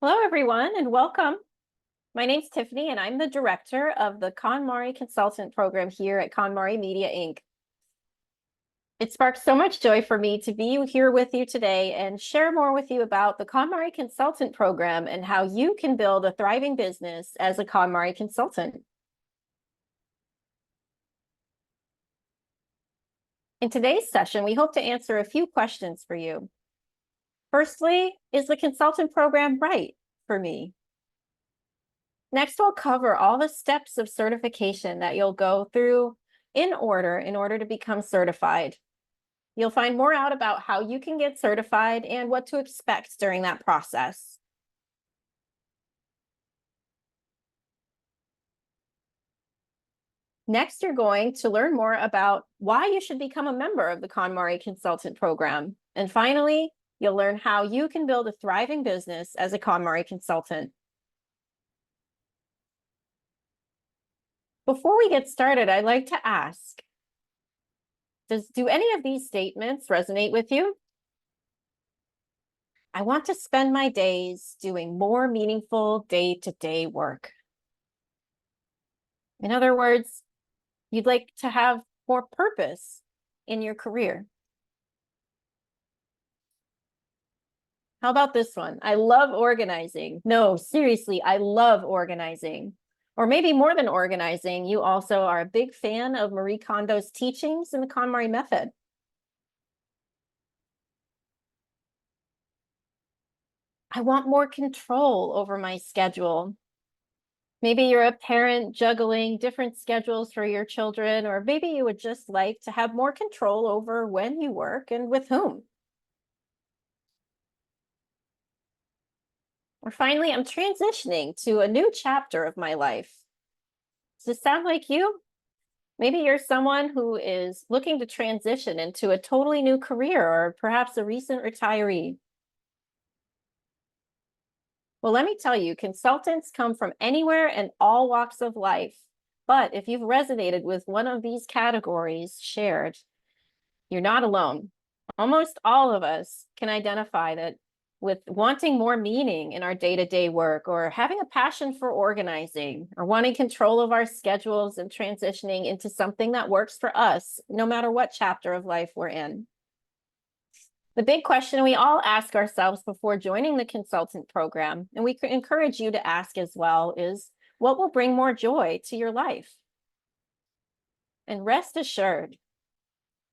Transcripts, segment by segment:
Hello, everyone, and welcome. My name's Tiffany, and I'm the director of the KonMari Consultant program here at KonMari Media, Inc. It sparks so much joy for me to be here with you today and share more with you about the KonMari Consultant program and how you can build a thriving business as a KonMari consultant. In today's session, we hope to answer a few questions for you. Firstly, is the consultant program right for me? Next, we'll cover all the steps of certification that you'll go through in order to become certified. You'll find more out about how you can get certified and what to expect during that process. Next, you're going to learn more about why you should become a member of the KonMari Consultant program. And finally, you'll learn how you can build a thriving business as a KonMari consultant. Before we get started, I'd like to ask, do any of these statements resonate with you? I want to spend my days doing more meaningful day-to-day work. In other words, you'd like to have more purpose in your career. How about this one? I love organizing. No, seriously, I love organizing. Or maybe more than organizing, you also are a big fan of Marie Kondo's teachings in the KonMari Method. I want more control over my schedule. Maybe you're a parent juggling different schedules for your children, or maybe you would just like to have more control over when you work and with whom. Or finally, I'm transitioning to a new chapter of my life. Does this sound like you? Maybe you're someone who is looking to transition into a totally new career, or perhaps a recent retiree. Well, let me tell you, consultants come from anywhere and all walks of life. But if you've resonated with one of these categories shared, you're not alone. Almost all of us can identify that with wanting more meaning in our day-to-day work, or having a passion for organizing, or wanting control of our schedules and transitioning into something that works for us, no matter what chapter of life we're in. The big question we all ask ourselves before joining the consultant program, and we encourage you to ask as well, is what will bring more joy to your life? And rest assured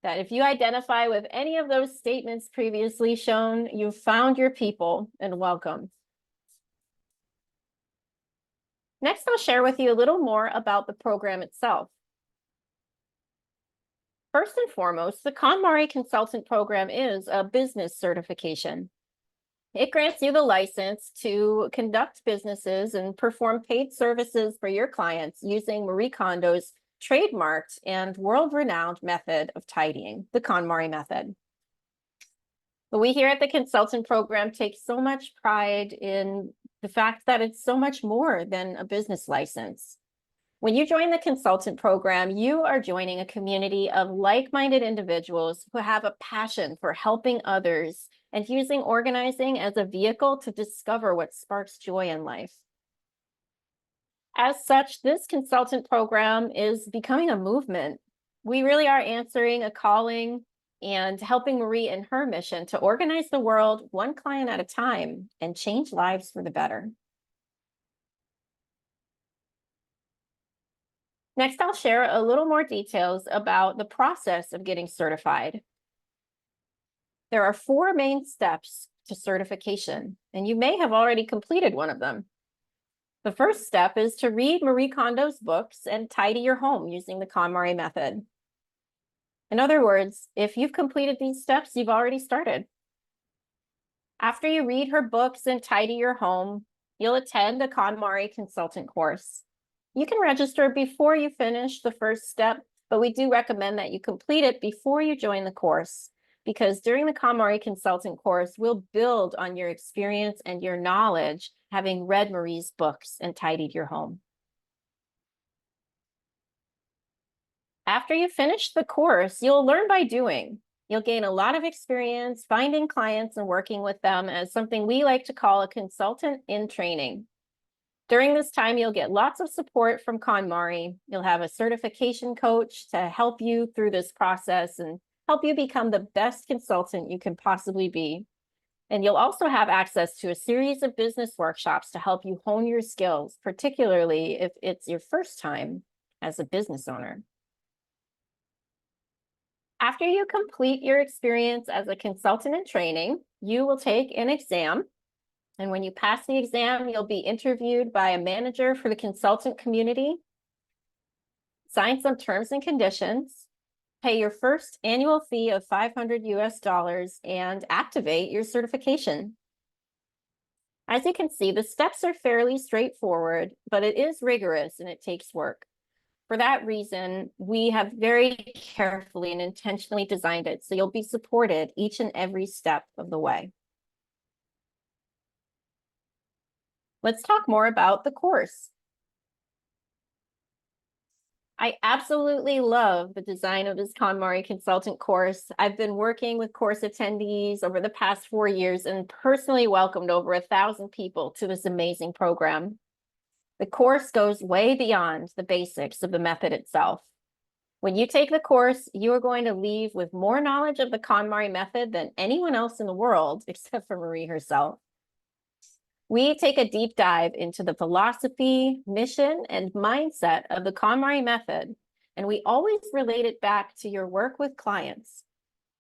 that if you identify with any of those statements previously shown, you've found your people and welcome. Next, I'll share with you a little more about the program itself. First and foremost, the KonMari Consultant program is a business certification. It grants you the license to conduct businesses and perform paid services for your clients using Marie Kondo's trademarked and world-renowned method of tidying, the KonMari Method. But we here at the consultant program take so much pride in the fact that it's so much more than a business license. When you join the consultant program, you are joining a community of like-minded individuals who have a passion for helping others and using organizing as a vehicle to discover what sparks joy in life. As such, this consultant program is becoming a movement. We really are answering a calling and helping Marie in her mission to organize the world one client at a time and change lives for the better. Next, I'll share a little more details about the process of getting certified. There are 4 main steps to certification, and you may have already completed one of them. The first step is to read Marie Kondo's books and tidy your home using the KonMari Method. In other words, if you've completed these steps, you've already started. After you read her books and tidy your home, you'll attend a KonMari Consultant course. You can register before you finish the first step, but we do recommend that you complete it before you join the course, because during the KonMari Consultant course, we'll build on your experience and your knowledge having read Marie's books and tidied your home. After you finish the course, you'll learn by doing. You'll gain a lot of experience finding clients and working with them as something we like to call a consultant in training. During this time, you'll get lots of support from KonMari. You'll have a certification coach to help you through this process and help you become the best consultant you can possibly be. And you'll also have access to a series of business workshops to help you hone your skills, particularly if it's your first time as a business owner. After you complete your experience as a consultant in training, you will take an exam. And when you pass the exam, you'll be interviewed by a manager for the consultant community, sign some terms and conditions, pay your first annual fee of $500 and activate your certification. As you can see, the steps are fairly straightforward, but it is rigorous and it takes work. For that reason, we have very carefully and intentionally designed it so you'll be supported each and every step of the way. Let's talk more about the course. I absolutely love the design of this KonMari Consultant course. I've been working with course attendees over the past 4 years and personally welcomed over 1,000 people to this amazing program. The course goes way beyond the basics of the method itself. When you take the course, you are going to leave with more knowledge of the KonMari method than anyone else in the world, except for Marie herself. We take a deep dive into the philosophy, mission, and mindset of the KonMari method, and we always relate it back to your work with clients.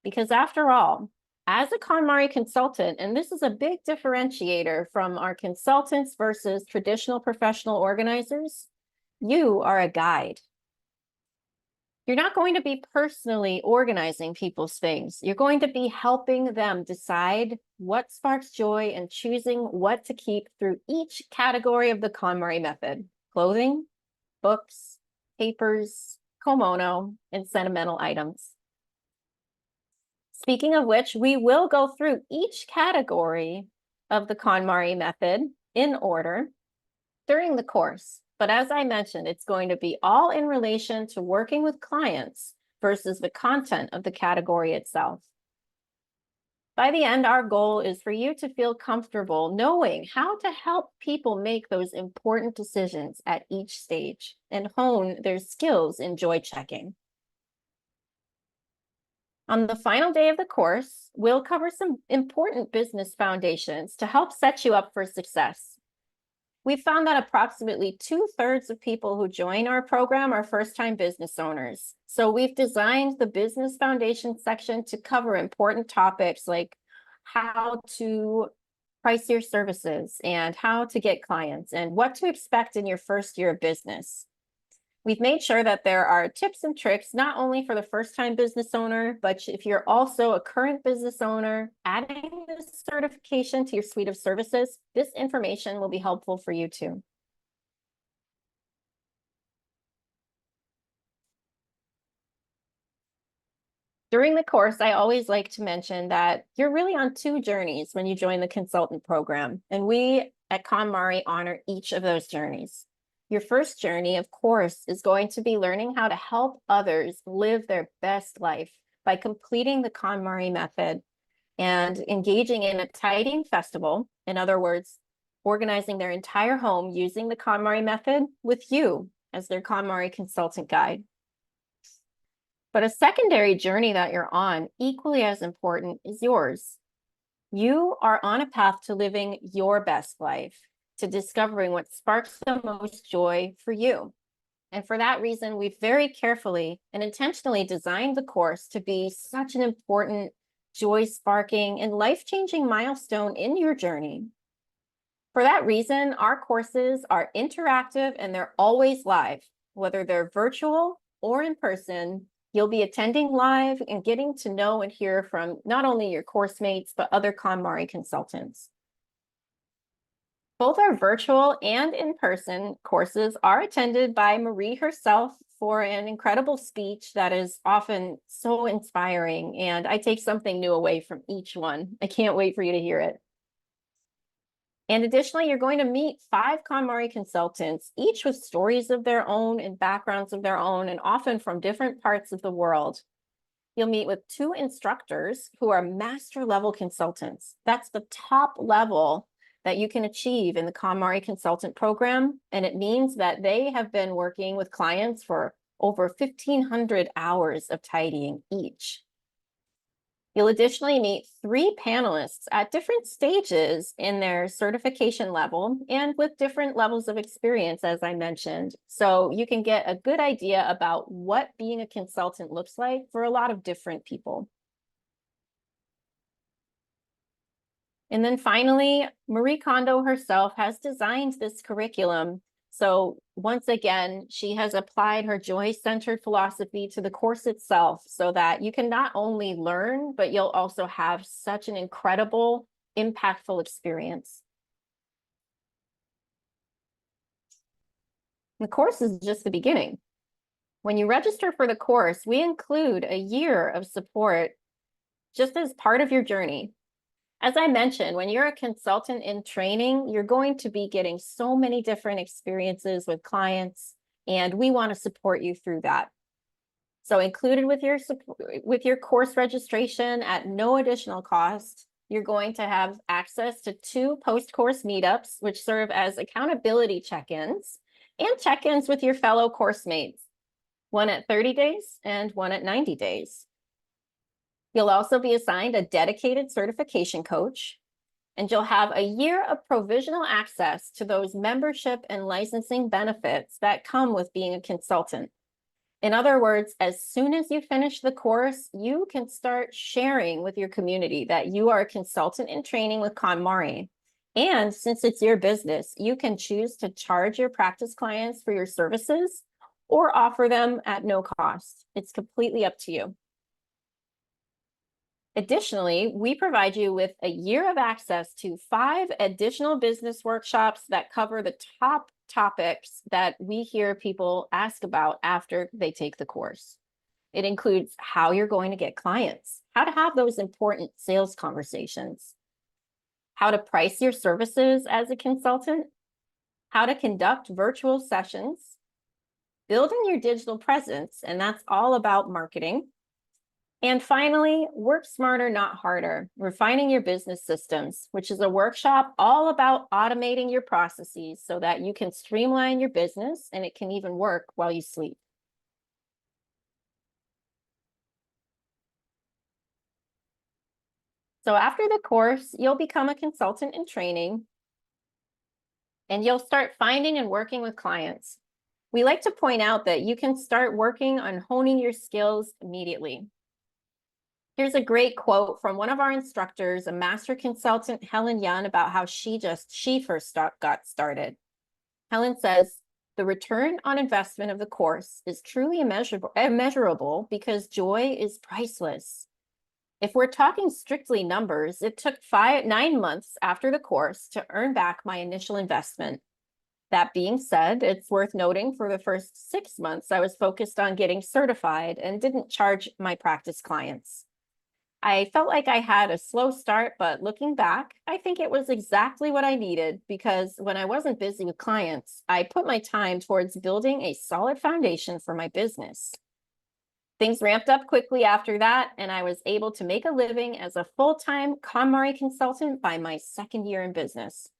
Because after all, as a KonMari consultant, and this is a big differentiator from our consultants versus traditional professional organizers, you are a guide. You're not going to be personally organizing people's things. You're going to be helping them decide what sparks joy and choosing what to keep through each category of the KonMari method: clothing, books, papers, kimono, and sentimental items. Speaking of which, we will go through each category of the KonMari method in order during the course. But as I mentioned, it's going to be all in relation to working with clients versus the content of the category itself. By the end, our goal is for you to feel comfortable knowing how to help people make those important decisions at each stage and hone their skills in joy checking. On the final day of the course, we'll cover some important business foundations to help set you up for success. We found that approximately 2/3 of people who join our program are first-time business owners. So we've designed the business foundation section to cover important topics like how to price your services and how to get clients and what to expect in your first year of business. We've made sure that there are tips and tricks, not only for the first-time business owner, but if you're also a current business owner, adding this certification to your suite of services, this information will be helpful for you too. During the course, I always like to mention that you're really on 2 journeys when you join the consultant program, and we at KonMari honor each of those journeys. Your first journey, of course, is going to be learning how to help others live their best life by completing the KonMari method and engaging in a tidying festival. In other words, organizing their entire home using the KonMari method with you as their KonMari consultant guide. But a secondary journey that you're on, equally as important, is yours. You are on a path to living your best life, to discovering what sparks the most joy for you. And for that reason, we've very carefully and intentionally designed the course to be such an important, joy-sparking, and life-changing milestone in your journey. For that reason, our courses are interactive and they're always live, whether they're virtual or in person. You'll be attending live and getting to know and hear from not only your course mates, but other KonMari consultants. Both our virtual and in-person courses are attended by Marie herself for an incredible speech that is often so inspiring, and I take something new away from each one. I can't wait for you to hear it. And additionally, you're going to meet 5 KonMari consultants, each with stories of their own and backgrounds of their own, and often from different parts of the world. You'll meet with 2 instructors who are master level consultants. That's the top level that you can achieve in the KonMari Consultant program. And it means that they have been working with clients for over 1,500 hours of tidying each. You'll additionally meet 3 panelists at different stages in their certification level and with different levels of experience, as I mentioned. So you can get a good idea about what being a consultant looks like for a lot of different people. And then finally, Marie Kondo herself has designed this curriculum. So once again, she has applied her joy-centered philosophy to the course itself so that you can not only learn, but you'll also have such an incredible, impactful experience. The course is just the beginning. When you register for the course, we include a year of support just as part of your journey. As I mentioned, when you're a consultant in training, you're going to be getting so many different experiences with clients, and we want to support you through that. So included with your course registration at no additional cost, you're going to have access to 2 post-course meetups, which serve as accountability check-ins and check-ins with your fellow course mates, one at 30 days and one at 90 days. You'll also be assigned a dedicated certification coach, and you'll have a year of provisional access to those membership and licensing benefits that come with being a consultant. In other words, as soon as you finish the course, you can start sharing with your community that you are a consultant in training with KonMari. And since it's your business, you can choose to charge your practice clients for your services or offer them at no cost. It's completely up to you. Additionally, we provide you with a year of access to 5 additional business workshops that cover the top topics that we hear people ask about after they take the course. It includes how you're going to get clients, how to have those important sales conversations, how to price your services as a consultant, how to conduct virtual sessions, building your digital presence, and that's all about marketing. And finally, work smarter, not harder, refining your business systems, which is a workshop all about automating your processes so that you can streamline your business and it can even work while you sleep. So after the course, you'll become a consultant in training and you'll start finding and working with clients. We like to point out that you can start working on honing your skills immediately. Here's a great quote from one of our instructors, a master consultant, Helen Yun, about how she first got started. Helen says, "The return on investment of the course is truly immeasurable because joy is priceless. If we're talking strictly numbers, it took 9 months after the course to earn back my initial investment. That being said, it's worth noting for the first 6 months, I was focused on getting certified and didn't charge my practice clients. I felt like I had a slow start, but looking back, I think it was exactly what I needed because when I wasn't busy with clients, I put my time towards building a solid foundation for my business. Things ramped up quickly after that, and I was able to make a living as a full-time KonMari consultant by my 2nd year in business."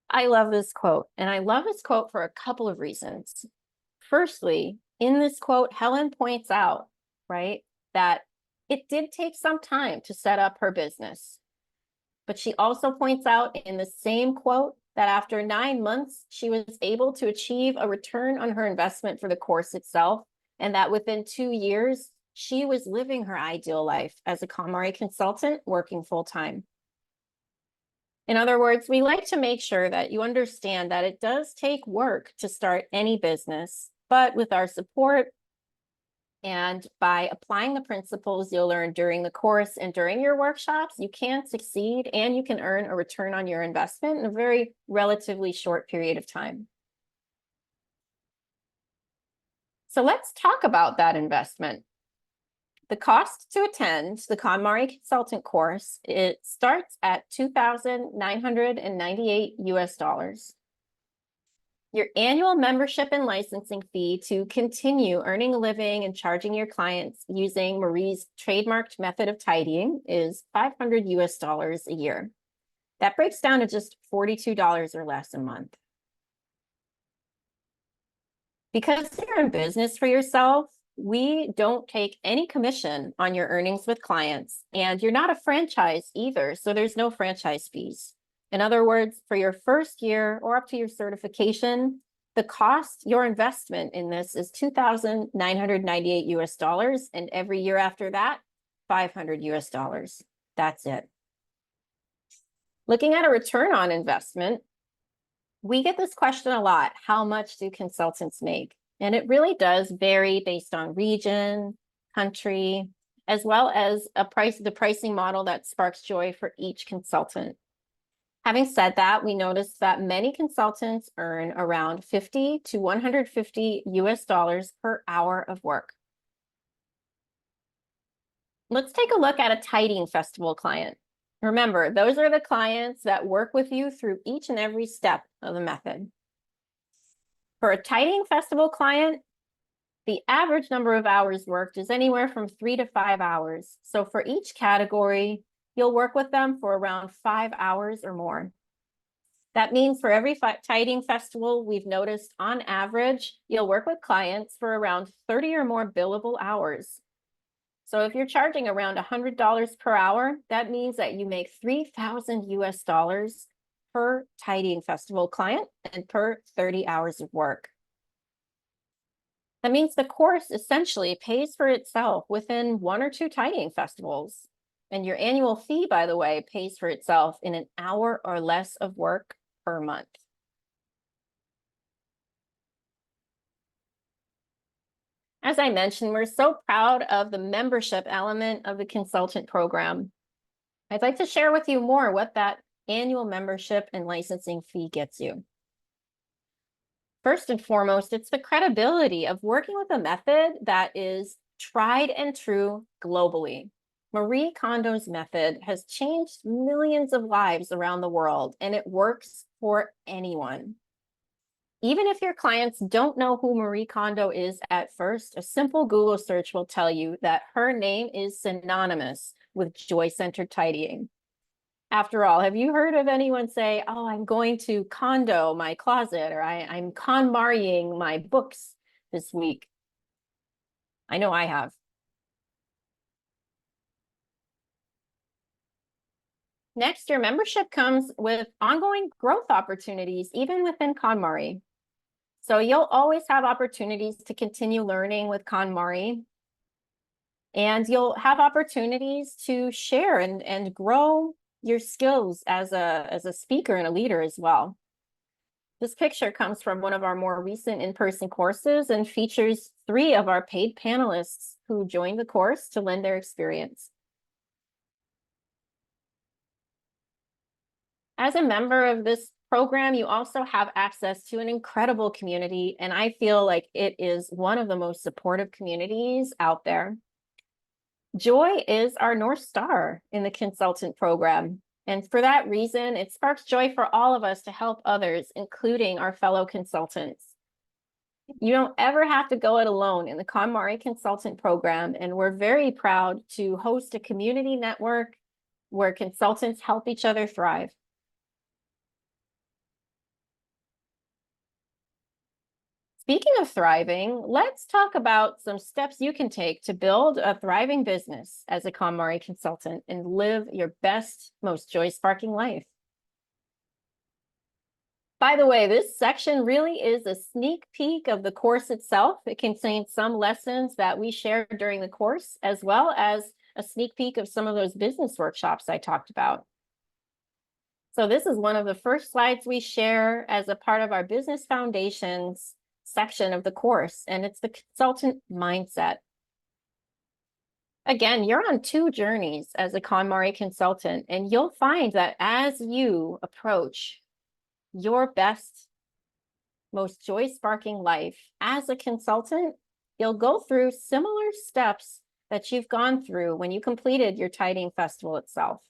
I love this quote, and I love this quote for a couple of reasons. Firstly, in this quote, Helen points out, right, that it did take some time to set up her business. But she also points out in the same quote that after 9 months, she was able to achieve a return on her investment for the course itself, and that within 2 years, she was living her ideal life as a KonMari consultant working full-time. In other words, we like to make sure that you understand that it does take work to start any business, but with our support, and by applying the principles you'll learn during the course and during your workshops, you can succeed and you can earn a return on your investment in a very relatively short period of time. So let's talk about that investment. The cost to attend the KonMari Consultant course, it starts at $2,998 US. Your annual membership and licensing fee to continue earning a living and charging your clients using Marie's trademarked method of tidying is $500 a year. That breaks down to just $42 or less a month. Because you're in business for yourself, we don't take any commission on your earnings with clients, and you're not a franchise either, so there's no franchise fees. In other words, for your first year or up to your certification, the cost, your investment in this is $2,998 and every year after that, $500. That's it. Looking at a return on investment, we get this question a lot. How much do consultants make? And it really does vary based on region, country, as well as the pricing model that sparks joy for each consultant. Having said that, we noticed that many consultants earn around $50 to $150 per hour of work. Let's take a look at a tidying festival client. Remember, those are the clients that work with you through each and every step of the method. For a tidying festival client, the average number of hours worked is anywhere from 3 to 5 hours. So for each category, you'll work with them for around 5 hours or more. That means for every tidying festival, we've noticed on average, you'll work with clients for around 30 or more billable hours. So if you're charging around $100 per hour, that means that you make $3,000 per tidying festival client and per 30 hours of work. That means the course essentially pays for itself within 1 or 2 tidying festivals. And your annual fee, by the way, pays for itself in an hour or less of work per month. As I mentioned, we're so proud of the membership element of the consultant program. I'd like to share with you more what that annual membership and licensing fee gets you. First and foremost, it's the credibility of working with a method that is tried and true globally. Marie Kondo's method has changed millions of lives around the world, and it works for anyone. Even if your clients don't know who Marie Kondo is at first, a simple Google search will tell you that her name is synonymous with joy-centered tidying. After all, have you heard of anyone say, oh, I'm going to Kondo my closet, or I'm KonMariing my books this week? I know I have. Next, your membership comes with ongoing growth opportunities, even within KonMari. So you'll always have opportunities to continue learning with KonMari. And you'll have opportunities to share and grow your skills as a speaker and a leader as well. This picture comes from one of our more recent in-person courses and features 3 of our paid panelists who joined the course to lend their experience. As a member of this program, you also have access to an incredible community, and I feel like it is one of the most supportive communities out there. Joy is our North Star in the consultant program, and for that reason, it sparks joy for all of us to help others, including our fellow consultants. You don't ever have to go it alone in the KonMari Consultant program, and we're very proud to host a community network where consultants help each other thrive. Speaking of thriving, let's talk about some steps you can take to build a thriving business as a KonMari consultant and live your best, most joy-sparking life. By the way, this section really is a sneak peek of the course itself. It contains some lessons that we shared during the course, as well as a sneak peek of some of those business workshops I talked about. So this is one of the first slides we share as a part of our Business Foundations section of the course, and it's the consultant mindset. Again, you're on 2 journeys as a KonMari consultant, and you'll find that as you approach your best, most joy-sparking life as a consultant, you'll go through similar steps that you've gone through when you completed your tidying festival itself.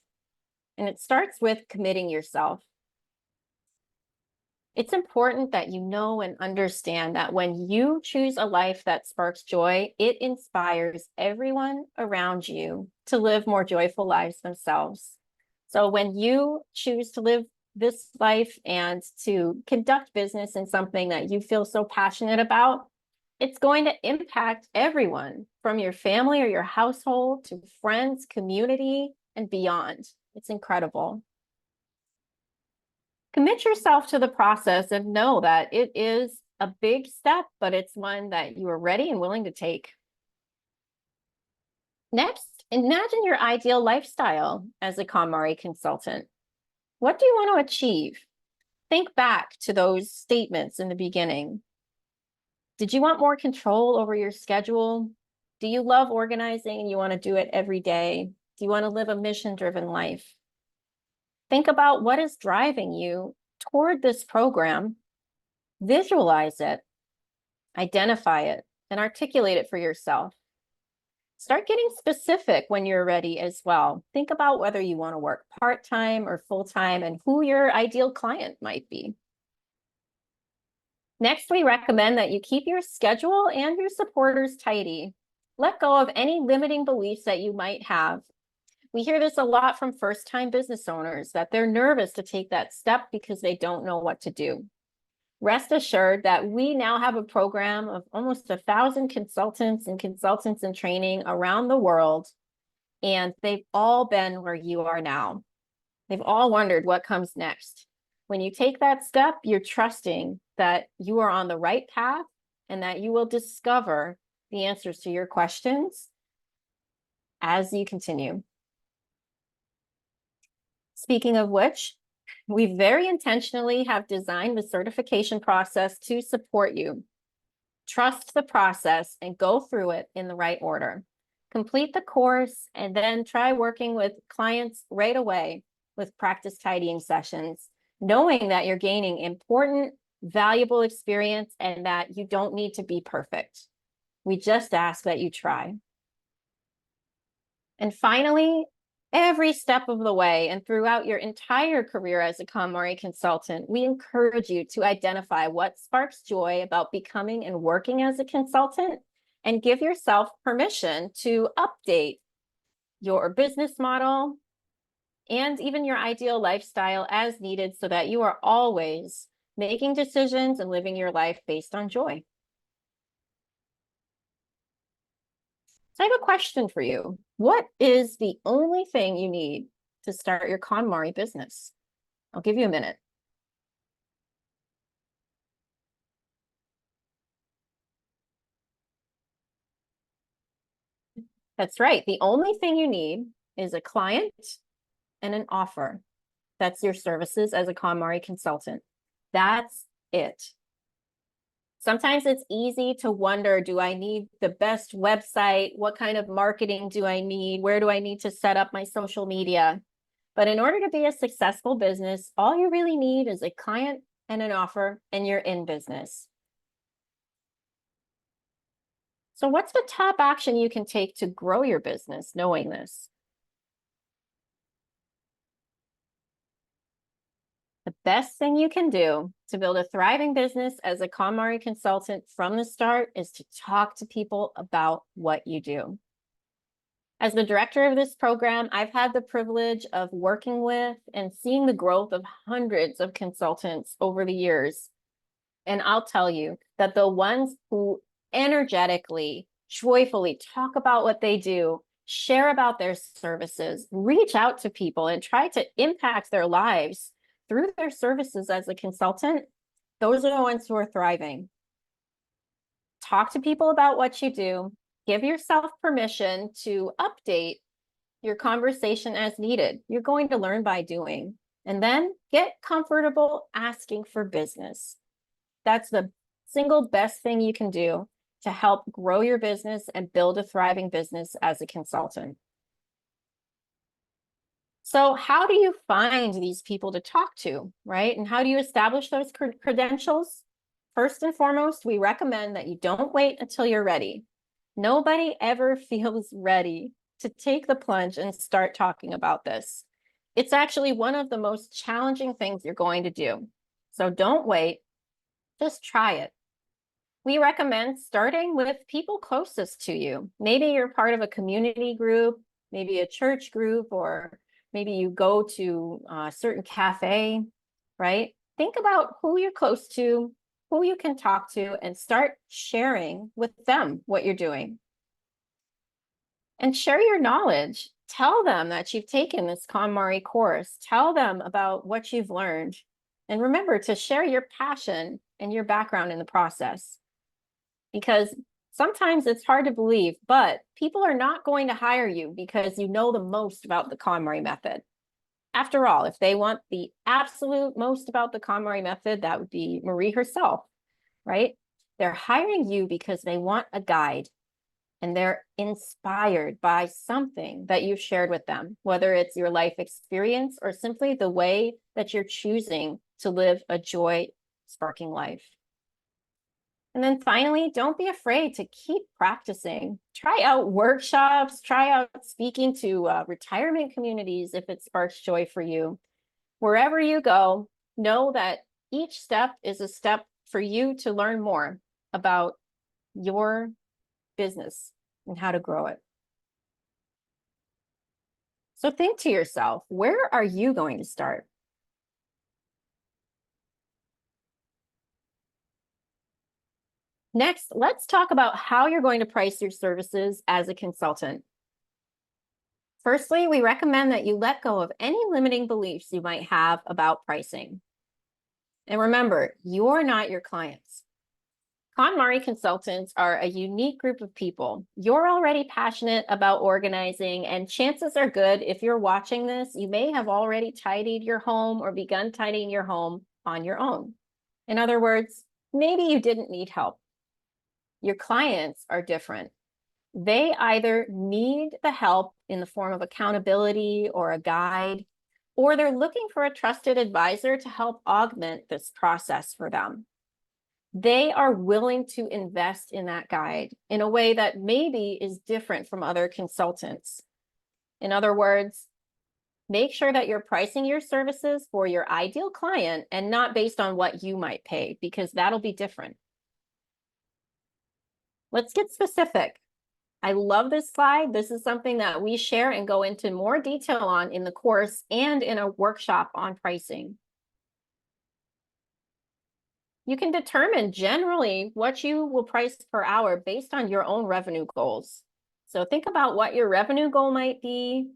And it starts with committing yourself. It's important that you know and understand that when you choose a life that sparks joy, it inspires everyone around you to live more joyful lives themselves. So when you choose to live this life and to conduct business in something that you feel so passionate about, it's going to impact everyone from your family or your household to friends, community, and beyond. It's incredible. Commit yourself to the process and know that it is a big step, but it's one that you are ready and willing to take. Next, imagine your ideal lifestyle as a KonMari consultant. What do you want to achieve? Think back to those statements in the beginning. Did you want more control over your schedule? Do you love organizing and you want to do it every day? Do you want to live a mission-driven life? Think about what is driving you toward this program. Visualize it, identify it, and articulate it for yourself. Start getting specific when you're ready as well. Think about whether you want to work part-time or full-time and who your ideal client might be. Next, we recommend that you keep your schedule and your supporters tidy. Let go of any limiting beliefs that you might have. We hear this a lot from first-time business owners, that they're nervous to take that step because they don't know what to do. Rest assured that we now have a program of almost 1,000 consultants in training around the world, and they've all been where you are now. They've all wondered what comes next. When you take that step, you're trusting that you are on the right path and that you will discover the answers to your questions as you continue. Speaking of which, we very intentionally have designed the certification process to support you. Trust the process and go through it in the right order. Complete the course and then try working with clients right away with practice tidying sessions, knowing that you're gaining important, valuable experience and that you don't need to be perfect. We just ask that you try. And finally, every step of the way and throughout your entire career as a KonMari consultant, we encourage you to identify what sparks joy about becoming and working as a consultant and give yourself permission to update your business model and even your ideal lifestyle as needed so that you are always making decisions and living your life based on joy. So I have a question for you. What is the only thing you need to start your KonMari business? I'll give you a minute. That's right. The only thing you need is a client and an offer. That's your services as a KonMari consultant. That's it. Sometimes it's easy to wonder, do I need the best website? What kind of marketing do I need? Where do I need to set up my social media? But in order to be a successful business, all you really need is a client and an offer, and you're in business. So what's the top action you can take to grow your business knowing this? The best thing you can do to build a thriving business as a KonMari consultant from the start is to talk to people about what you do. As the director of this program, I've had the privilege of working with and seeing the growth of hundreds of consultants over the years. And I'll tell you that the ones who energetically, joyfully talk about what they do, share about their services, reach out to people and try to impact their lives through their services as a consultant, those are the ones who are thriving. Talk to people about what you do. Give yourself permission to update your conversation as needed. You're going to learn by doing. And then get comfortable asking for business. That's the single best thing you can do to help grow your business and build a thriving business as a consultant. So how do you find these people to talk to, right? And how do you establish those credentials? First and foremost, we recommend that you don't wait until you're ready. Nobody ever feels ready to take the plunge and start talking about this. It's actually one of the most challenging things you're going to do. So don't wait, just try it. We recommend starting with people closest to you. Maybe you're part of a community group, maybe a church group, or maybe you go to a certain cafe, right? Think about who you're close to, who you can talk to, and start sharing with them what you're doing. And share your knowledge. Tell them that you've taken this KonMari course. Tell them about what you've learned. And remember to share your passion and your background in the process. Because sometimes it's hard to believe, but people are not going to hire you because you know the most about the KonMari method. After all, if they want the absolute most about the KonMari method, that would be Marie herself, right? They're hiring you because they want a guide and they're inspired by something that you've shared with them, whether it's your life experience or simply the way that you're choosing to live a joy-sparking life. And then finally, don't be afraid to keep practicing. Try out workshops, try out speaking to retirement communities if it sparks joy for you. Wherever you go, know that each step is a step for you to learn more about your business and how to grow it. So think to yourself, where are you going to start? Next, let's talk about how you're going to price your services as a consultant. Firstly, we recommend that you let go of any limiting beliefs you might have about pricing. And remember, you're not your clients. KonMari consultants are a unique group of people. You're already passionate about organizing, and chances are good if you're watching this, you may have already tidied your home or begun tidying your home on your own. In other words, maybe you didn't need help. Your clients are different. They either need the help in the form of accountability or a guide, or they're looking for a trusted advisor to help augment this process for them. They are willing to invest in that guide in a way that maybe is different from other consultants. In other words, make sure that you're pricing your services for your ideal client and not based on what you might pay, because that'll be different. Let's get specific. I love this slide. This is something that we share and go into more detail on in the course and in a workshop on pricing. You can determine generally what you will price per hour based on your own revenue goals. So think about what your revenue goal might be,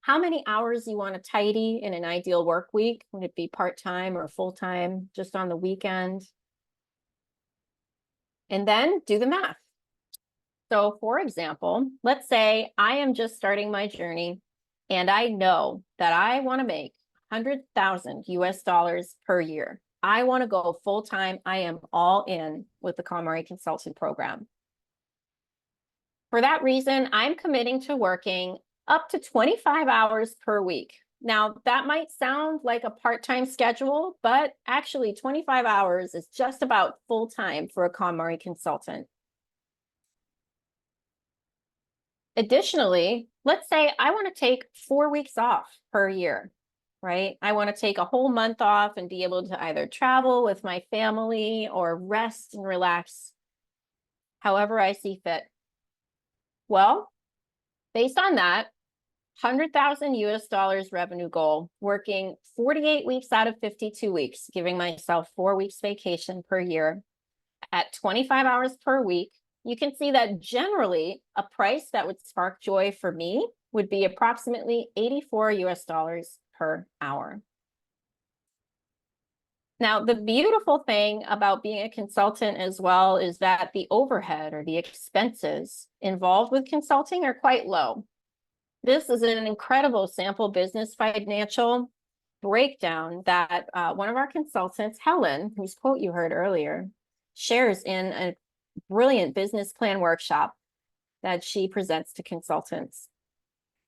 how many hours you want to tidy in an ideal work week. Would it be part-time or full-time, just on the weekend? And then do the math. So for example, let's say I am just starting my journey and I know that I want to make 100,000 US dollars per year. I want to go full-time. I am all in with the KonMari Consultant program. For that reason, I'm committing to working up to 25 hours per week. Now, that might sound like a part-time schedule, but actually 25 hours is just about full-time for a KonMari consultant. Additionally, let's say I want to take 4 weeks off per year, right? I want to take a whole month off and be able to either travel with my family or rest and relax however I see fit. Well, based on that, 100,000 US dollars revenue goal, working 48 weeks out of 52 weeks, giving myself 4 weeks vacation per year at 25 hours per week, you can see that generally a price that would spark joy for me would be approximately 84 US dollars per hour. Now, the beautiful thing about being a consultant as well is that the overhead or the expenses involved with consulting are quite low. This is an incredible sample business financial breakdown that one of our consultants, Helen, whose quote you heard earlier, shares in a brilliant business plan workshop that she presents to consultants.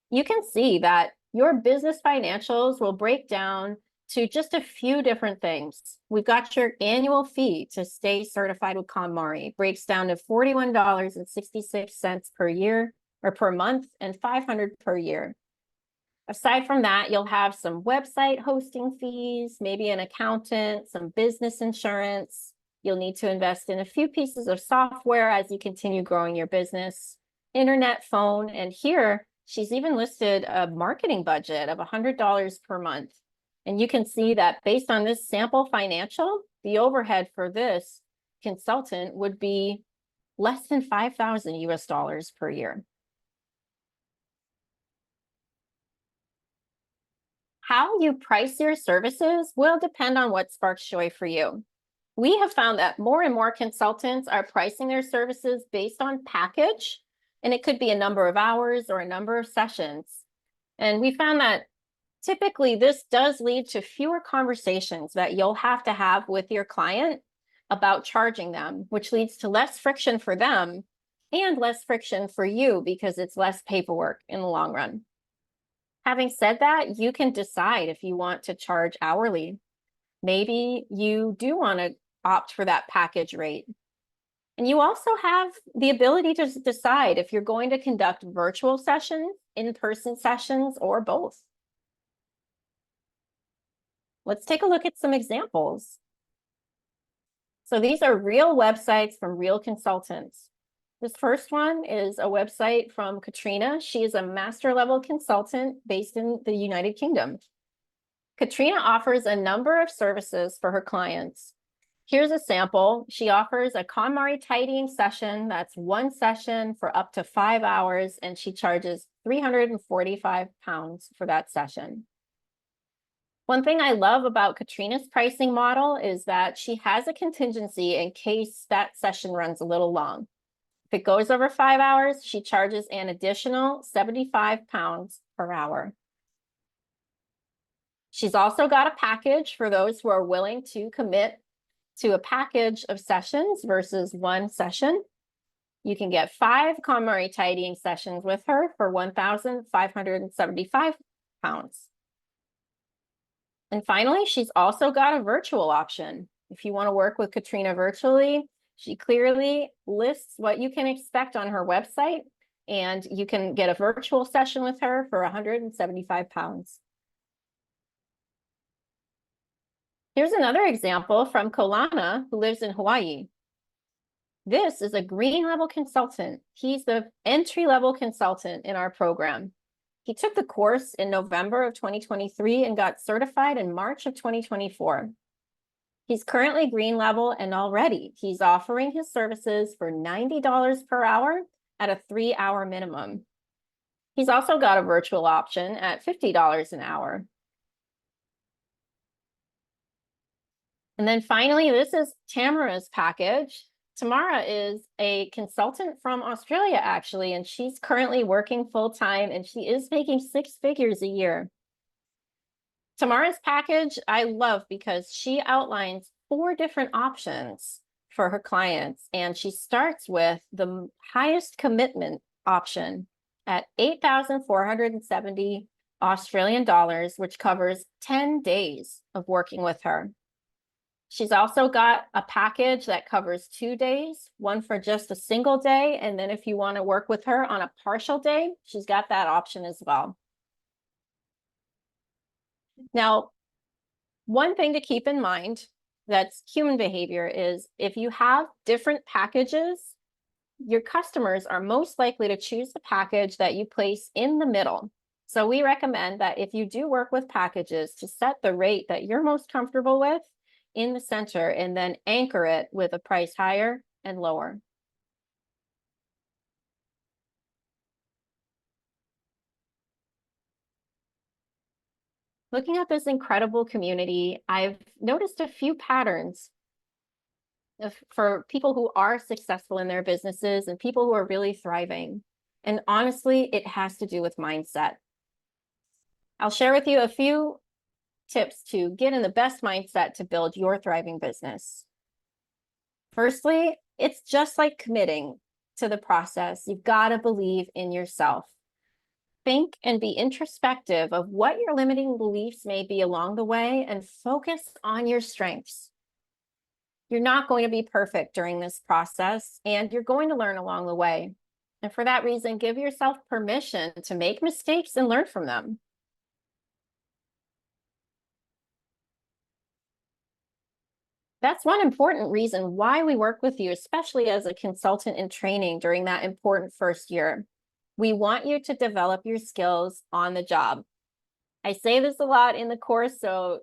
You can see that your business financials will break down to just a few different things. We've got your annual fee to stay certified with KonMari, breaks down to $41.66 per year or per month and $500 per year. Aside from that, you'll have some website hosting fees, maybe an accountant, some business insurance. You'll need to invest in a few pieces of software as you continue growing your business, internet, phone, and here she's even listed a marketing budget of $100 per month. And you can see that based on this sample financial, the overhead for this consultant would be less than 5,000 US dollars per year. How you price your services will depend on what sparks joy for you. We have found that more and more consultants are pricing their services based on package, and it could be a number of hours or a number of sessions. And we found that typically this does lead to fewer conversations that you'll have to have with your client about charging them, which leads to less friction for them and less friction for you because it's less paperwork in the long run. Having said that, you can decide if you want to charge hourly. Maybe you do want to opt for that package rate. And you also have the ability to decide if you're going to conduct virtual sessions, in-person sessions, or both. Let's take a look at some examples. So these are real websites from real consultants. This first one is a website from Katrina. She is a master level consultant based in the United Kingdom. Katrina offers a number of services for her clients. Here's a sample. She offers a KonMari tidying session. That's one session for up to 5 hours, and she charges £345 for that session. One thing I love about Katrina's pricing model is that she has a contingency in case that session runs a little long. If it goes over 5 hours, she charges an additional £75 per hour. She's also got a package for those who are willing to commit to a package of sessions versus one session. You can get 5 KonMari tidying sessions with her for £1,575. And finally, she's also got a virtual option. If you want to work with Katrina virtually, she clearly lists what you can expect on her website, and you can get a virtual session with her for £175. Here's another example from Kolana, who lives in Hawaii. This is a green level consultant. He's the entry-level consultant in our program. He took the course in November of 2023 and got certified in March of 2024. He's currently green level, and already he's offering his services for $90 per hour at a 3-hour minimum. He's also got a virtual option at $50 an hour. And then finally, this is Tamara's package. Tamara is a consultant from Australia, actually, and she's currently working full-time, and she is making 6 figures a year. Tamara's package I love because she outlines 4 different options for her clients, and she starts with the highest commitment option at 8,470 Australian dollars, which covers 10 days of working with her. She's also got a package that covers 2 days, one for just a single day, and then if you want to work with her on a partial day, she's got that option as well. Now, one thing to keep in mind that's human behavior is if you have different packages, your customers are most likely to choose the package that you place in the middle. So we recommend that if you do work with packages, to set the rate that you're most comfortable with in the center and then anchor it with a price higher and lower. Looking at this incredible community, I've noticed a few patterns for people who are successful in their businesses and people who are really thriving. And honestly, it has to do with mindset. I'll share with you a few tips to get in the best mindset to build your thriving business. Firstly, it's just like committing to the process. You've got to believe in yourself. Think and be introspective of what your limiting beliefs may be along the way and focus on your strengths. You're not going to be perfect during this process, and you're going to learn along the way. And for that reason, give yourself permission to make mistakes and learn from them. That's one important reason why we work with you, especially as a consultant in training during that important first year. We want you to develop your skills on the job. I say this a lot in the course, so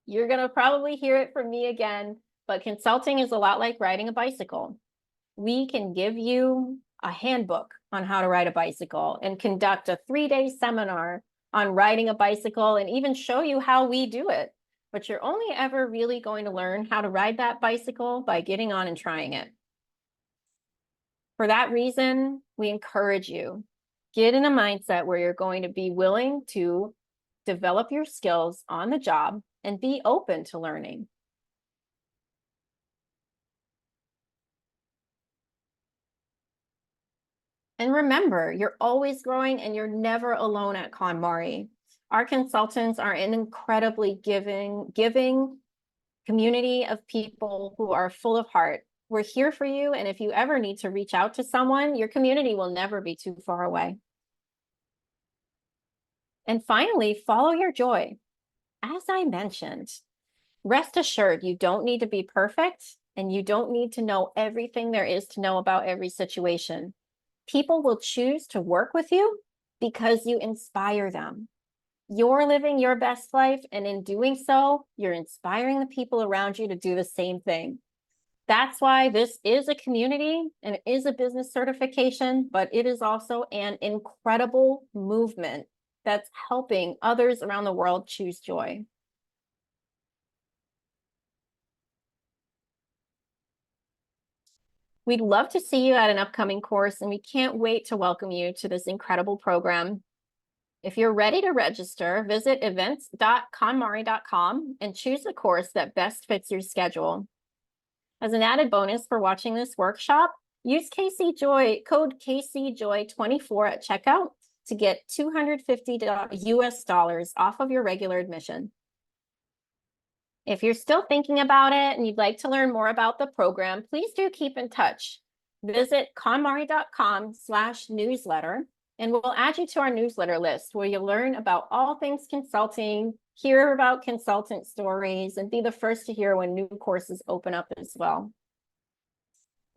you're going to probably hear it from me again, but consulting is a lot like riding a bicycle. We can give you a handbook on how to ride a bicycle and conduct a 3-day seminar on riding a bicycle and even show you how we do it. But you're only ever really going to learn how to ride that bicycle by getting on and trying it. For that reason, we encourage you, get in a mindset where you're going to be willing to develop your skills on the job and be open to learning. And remember, you're always growing and you're never alone at KonMari. Our consultants are an incredibly giving community of people who are full of heart. We're here for you, and if you ever need to reach out to someone, your community will never be too far away. And finally, follow your joy. As I mentioned, rest assured, you don't need to be perfect, and you don't need to know everything there is to know about every situation. People will choose to work with you because you inspire them. You're living your best life, and in doing so, you're inspiring the people around you to do the same thing. That's why this is a community and it is a business certification, but it is also an incredible movement that's helping others around the world choose joy. We'd love to see you at an upcoming course, and we can't wait to welcome you to this incredible program. If you're ready to register, visit events.konmari.com and choose the course that best fits your schedule. As an added bonus for watching this workshop, use code KCJOY24 at checkout to get $250 US off of your regular admission. If you're still thinking about it and you'd like to learn more about the program, please do keep in touch. Visit konmari.com/newsletter, and we'll add you to our newsletter list where you'll learn about all things consulting, hear about consultant stories, and be the first to hear when new courses open up as well.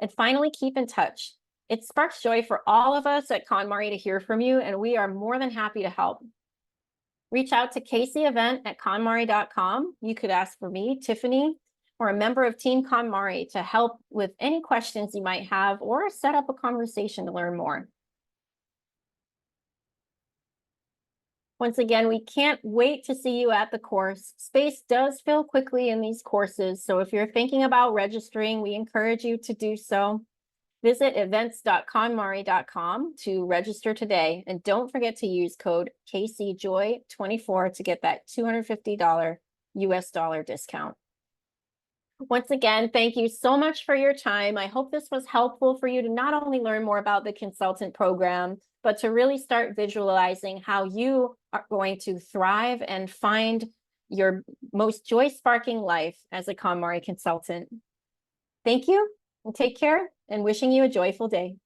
And finally, keep in touch. It sparks joy for all of us at KonMari to hear from you, and we are more than happy to help. Reach out to caseyevent@konmari.com. You could ask for me, Tiffany, or a member of Team KonMari to help with any questions you might have or set up a conversation to learn more. Once again, we can't wait to see you at the course. Space does fill quickly in these courses, so if you're thinking about registering, we encourage you to do so. Visit events.konmari.com to register today, and don't forget to use code KCJOY24 to get that $250 US discount. Once again, thank you so much for your time. I hope this was helpful for you to not only learn more about the consultant program, but to really start visualizing how you are going to thrive and find your most joy-sparking life as a KonMari consultant. Thank you, and take care, and wishing you a joyful day.